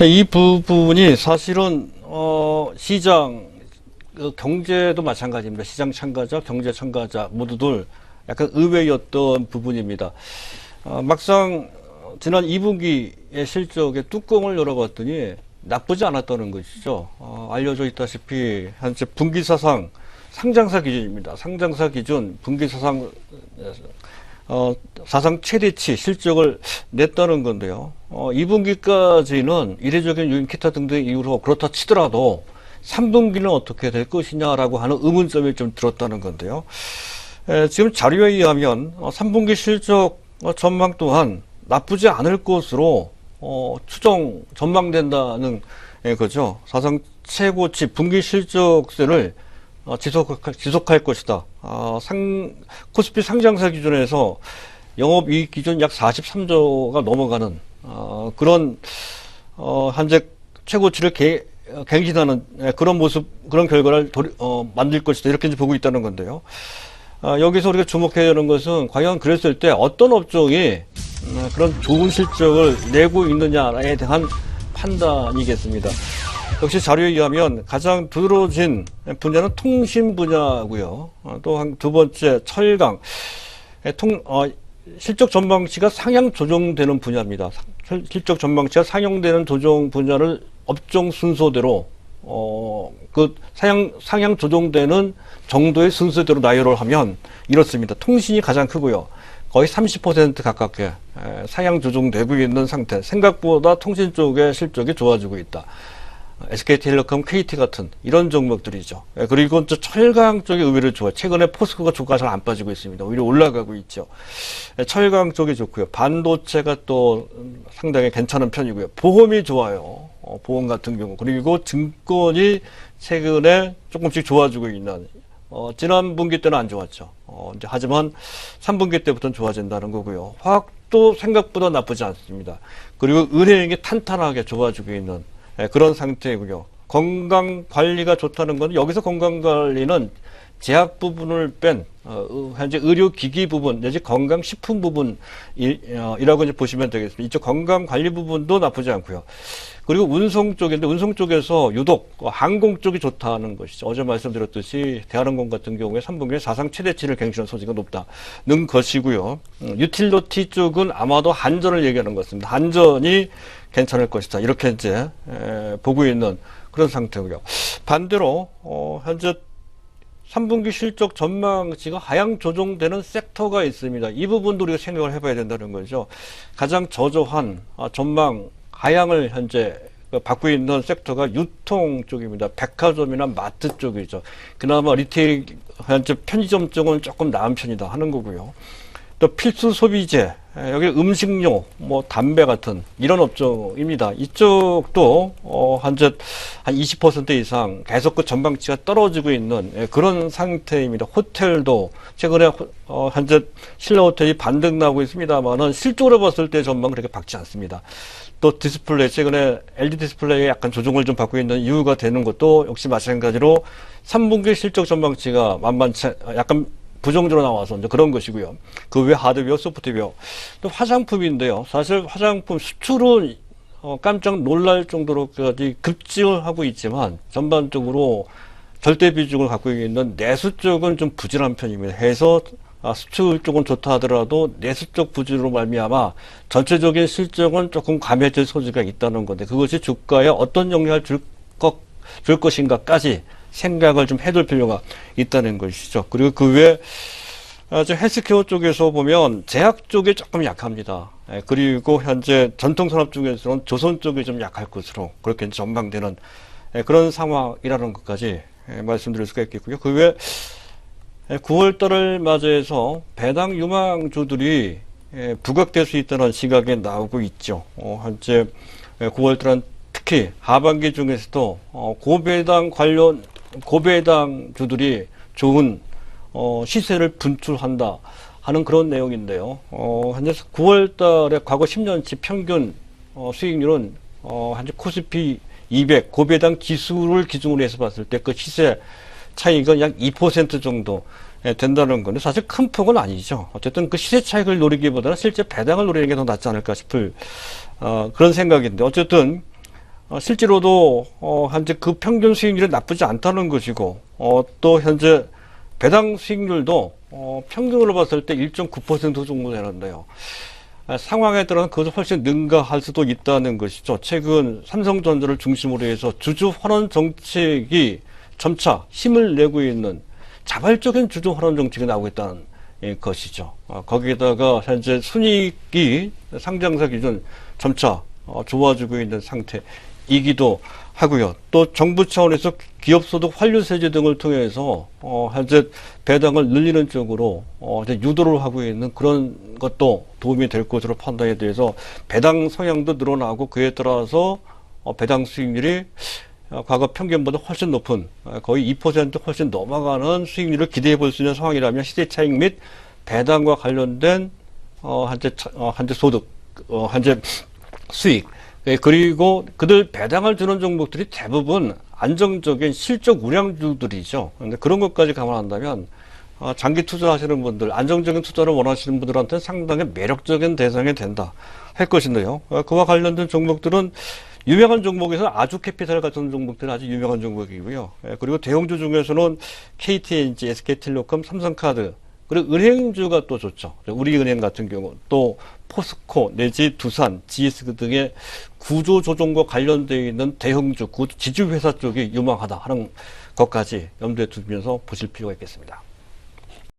이 부분이 사실은 시장 경제도 마찬가지입니다. 시장 참가자, 경제 참가자 모두들 약간 의외였던 부분입니다. 막상 지난 2분기의 실적의 뚜껑을 열어봤더니 나쁘지 않았다는 것이죠. 알려져 있다시피 현재 분기 사상 상장사 기준입니다. 상장사 기준 분기 사상 사상 최대치 실적을 냈다는 건데요. 2분기까지는 이례적인 유인 기타 등등 이유로 그렇다 치더라도 3분기는 어떻게 될 것이냐라고 하는 의문점이 좀 들었다는 건데요. 지금 자료에 의하면 3분기 실적 전망 또한 나쁘지 않을 것으로 추정 전망된다는 거죠. 사상 최고치 분기 실적세를 지속할 것이다. 코스피 상장사 기준에서 영업이익 기준 약 43조가 넘어가는 그런 현재 최고치를 갱신하는 그런 모습, 그런 결과를 만들 것이다. 이렇게 이제 보고 있다는 건데요. 여기서 우리가 주목해야 하는 것은 과연 그랬을 때 어떤 업종이 그런 좋은 실적을 내고 있느냐에 대한 판단이겠습니다. 역시 자료에 의하면 가장 두드러진 분야는 통신 분야고요. 또 두 번째 철강, 실적 전망치가 상향 조정되는 분야입니다. 실적 전망치가 상향되는 조정 분야를 업종 순서대로 그 상향 조정되는 정도의 순서대로 나열을 하면 이렇습니다. 통신이 가장 크고요. 거의 30% 가깝게 상향 조정되고 있는 상태. 생각보다 통신 쪽의 실적이 좋아지고 있다. SK텔레콤, KT 같은 이런 종목들이죠. 그리고 또 철강 쪽이 의외로 좋아요. 최근에 포스코가 주가가 잘 안 빠지고 있습니다. 오히려 올라가고 있죠. 철강 쪽이 좋고요. 반도체가 또 상당히 괜찮은 편이고요. 보험이 좋아요. 보험 같은 경우. 그리고 증권이 최근에 조금씩 좋아지고 있는, 지난 분기 때는 안 좋았죠. 이제 하지만 3분기 때부터는 좋아진다는 거고요. 화학도 생각보다 나쁘지 않습니다. 그리고 은행이 탄탄하게 좋아지고 있는 그런 상태이고요. 건강 관리가 좋다는 건 여기서 건강 관리는 제약 부분을 뺀 현재 의료기기 부분 내지 건강식품 부분이라고 이제 보시면 되겠습니다. 이쪽 건강 관리 부분도 나쁘지 않고요. 그리고 운송 쪽인데 운송 쪽에서 유독 항공 쪽이 좋다는 것이죠. 어제 말씀드렸듯이 대한항공 같은 경우에 3분기에 사상 최대치를 갱신한 소지가 높다는 것이고요. 유틸리티 쪽은 아마도 한전을 얘기하는 것 같습니다. 한전이 괜찮을 것이다. 이렇게 이제 보고 있는 그런 상태고요. 반대로 현재 3분기 실적 전망치가 하향 조정되는 섹터가 있습니다. 이 부분도 우리가 생각을 해봐야 된다는 거죠. 가장 저조한 전망 하향을 현재 받고 있는 섹터가 유통 쪽입니다. 백화점이나 마트 쪽이죠. 그나마 리테일 현재 편의점 쪽은 조금 나은 편이다 하는 거고요. 또 필수 소비재, 여기 음식료, 담배 같은 이런 업종입니다. 이쪽도 현재 한 20% 이상 계속 그 전망치가 떨어지고 있는 그런 상태입니다. 호텔도 최근에 현재 신라 호텔이 반등 나오고 있습니다만은 실적으로 봤을 때 전망은 그렇게 밝지 않습니다. 또 디스플레이, 최근에 LG 디스플레이에 약간 조정을 좀 받고 있는 이유가 되는 것도 역시 마찬가지로 3분기 실적 전망치가 약간 부정적으로 나와서 이제 그런 것이고요. 그 외 하드웨어, 소프트웨어, 또 화장품인데요. 사실 화장품 수출은 깜짝 놀랄 정도로까지 급증을 하고 있지만 전반적으로 절대 비중을 갖고 있는 내수 쪽은 좀 부진한 편입니다. 해서 수출 쪽은 좋다 하더라도 내수 쪽 부진으로 말미암아 전체적인 실적은 조금 감해질 소지가 있다는 건데 그것이 주가에 어떤 영향을 줄 것인가까지 생각을 좀 해둘 필요가 있다는 것이죠. 그리고 그 외에 헬스케어 쪽에서 보면 제약 쪽이 조금 약합니다. 그리고 현재 전통산업 중에서는 조선 쪽이 좀 약할 것으로 그렇게 전망되는 그런 상황이라는 것까지 말씀드릴 수가 있겠고요. 그 외에 9월달을 맞이해서 배당 유망주들이 부각될 수 있다는 시각이 나오고 있죠. 현재 9월달은 특히 하반기 중에서도 고배당 주들이 좋은 시세를 분출한다 하는 그런 내용인데요. 현재 9월달에 과거 10년치 평균 수익률은 현재 코스피 200 고배당 지수를 기준으로 해서 봤을 때 그 시세 차익은 약 2% 정도 된다는 건데 사실 큰 폭은 아니죠. 어쨌든 그 시세 차익을 노리기보다는 실제 배당을 노리는 게 더 낫지 않을까 싶을 그런 생각인데 어쨌든 실제로도 현재 그 평균 수익률이 나쁘지 않다는 것이고 또 현재 배당 수익률도 평균으로 봤을 때 1.9% 정도 되는데요. 상황에 따라서 그것을 훨씬 능가할 수도 있다는 것이죠. 최근 삼성전자를 중심으로 해서 주주 환원 정책이 점차 힘을 내고 있는 자발적인 주주 환원 정책이 나오고 있다는 것이죠. 거기에다가 현재 순이익이 상장사 기준 점차 좋아지고 있는 상태이기도 하고요. 또 정부 차원에서 기업소득 환류세제 등을 통해서 현재 배당을 늘리는 쪽으로 이제 유도를 하고 있는 그런 것도 도움이 될 것으로 판단에 대해서 배당 성향도 늘어나고 그에 따라서 배당 수익률이 과거 평균보다 훨씬 높은 거의 2% 훨씬 넘어가는 수익률을 기대해 볼 수 있는 상황이라면 시세 차익 및 배당과 관련된 현재 소득, 현재 수익, 그리고 그들 배당을 주는 종목들이 대부분 안정적인 실적 우량주들이죠. 근데 그런 것까지 감안한다면 장기 투자하시는 분들, 안정적인 투자를 원하시는 분들한테는 상당히 매력적인 대상이 된다 할 것인데요. 그와 관련된 종목들은 유명한 종목에서 아주 캐피탈 같은 종목들은 아주 유명한 종목이고요. 그리고 대형주 중에서는 KTNG, SK텔레콤, 삼성카드, 그리고 은행주가 또 좋죠. 우리은행 같은 경우, 또 포스코 내지 두산, GS 등의 구조 조정과 관련되어 있는 대형주, 지주회사 쪽이 유망하다 하는 것까지 염두에 두면서 보실 필요가 있겠습니다.